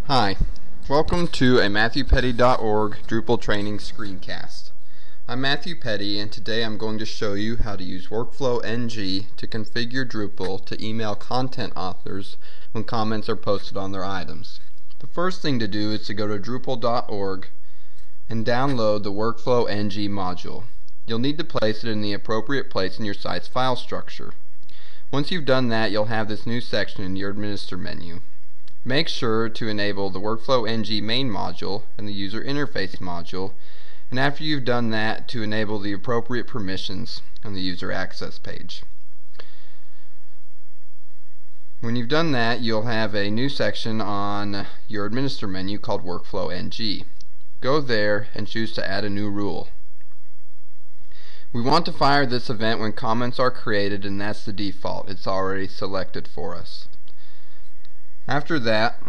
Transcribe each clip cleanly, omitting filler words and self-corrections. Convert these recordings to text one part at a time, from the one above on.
Hi, welcome to a MatthewPetty.org Drupal training screencast. I'm Matthew Petty, and today I'm going to show you how to use Workflow NG to configure Drupal to email content authors when comments are posted on their items. The first thing to do is to go to Drupal.org and download the Workflow NG module. You'll need to place it in the appropriate place in your site's file structure. Once you've done that, you'll have this new section in your Administer menu. Make sure to enable the Workflow NG main module and the User Interface module, and after you've done that, to enable the appropriate permissions on the User Access page. When you've done that, you'll have a new section on your Administer menu called Workflow NG. Go there and choose to add a new rule. We want to fire this event when comments are created, and that's the default. It's already selected for us. After that,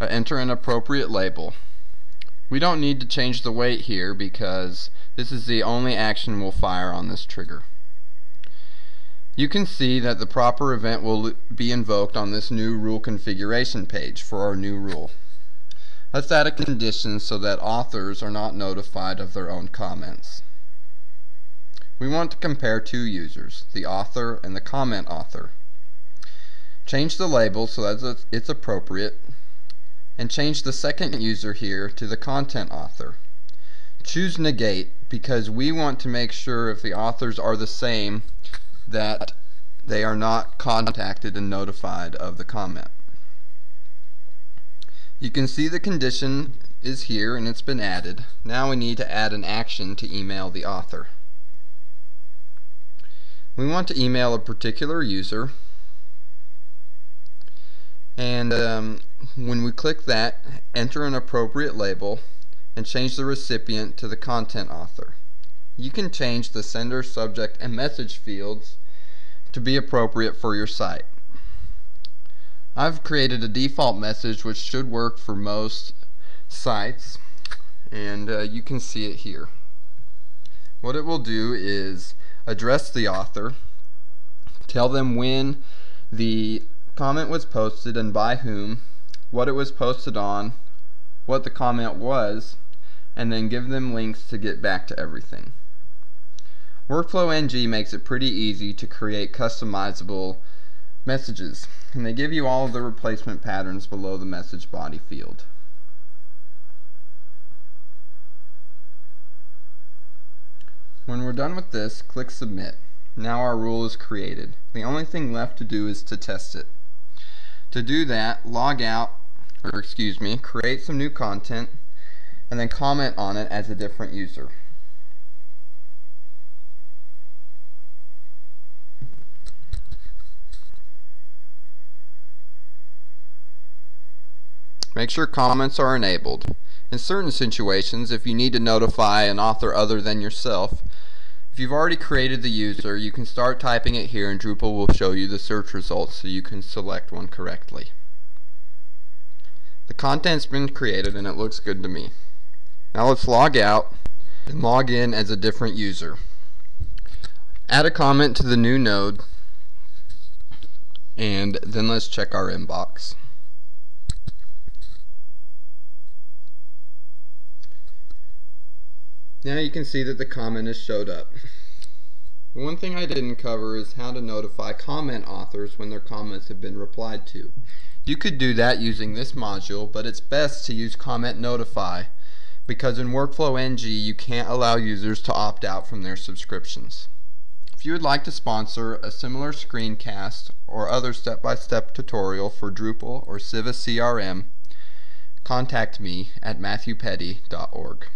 enter an appropriate label. We don't need to change the weight here because this is the only action we'll fire on this trigger. You can see that the proper event will be invoked on this new rule configuration page for our new rule. Let's add a condition so that authors are not notified of their own comments. We want to compare two users, the author and the comment author. Change the label so that it's appropriate, and change the second user here to the content author. Choose negate because we want to make sure if the authors are the same that they are not contacted and notified of the comment. You can see the condition is here and it's been added. Now we need to add an action to email the author. We want to email a particular user, and when we click that, enter an appropriate label and change the recipient to the content author. You can change the sender, subject, and message fields to be appropriate for your site. I've created a default message which should work for most sites, and you can see it here. What it will do is address the author, tell them when the comment was posted and by whom, what it was posted on, what the comment was, and then give them links to get back to everything. Workflow NG makes it pretty easy to create customizable messages, and they give you all of the replacement patterns below the message body field. When we're done with this, click Submit. Now our rule is created. The only thing left to do is to test it. To do that, create some new content and then comment on it as a different user. Make sure comments are enabled. In certain situations, if you need to notify an author other than yourself, if you've already created the user, you can start typing it here and Drupal will show you the search results so you can select one correctly. The content's been created and it looks good to me. Now let's log out and log in as a different user. Add a comment to the new node, and then let's check our inbox. Now you can see that the comment has showed up. The one thing I didn't cover is how to notify comment authors when their comments have been replied to. You could do that using this module, but it's best to use comment notify because in Workflow NG you can't allow users to opt out from their subscriptions. If you would like to sponsor a similar screencast or other step-by-step tutorial for Drupal or Civa CRM, contact me at MatthewPetty.org.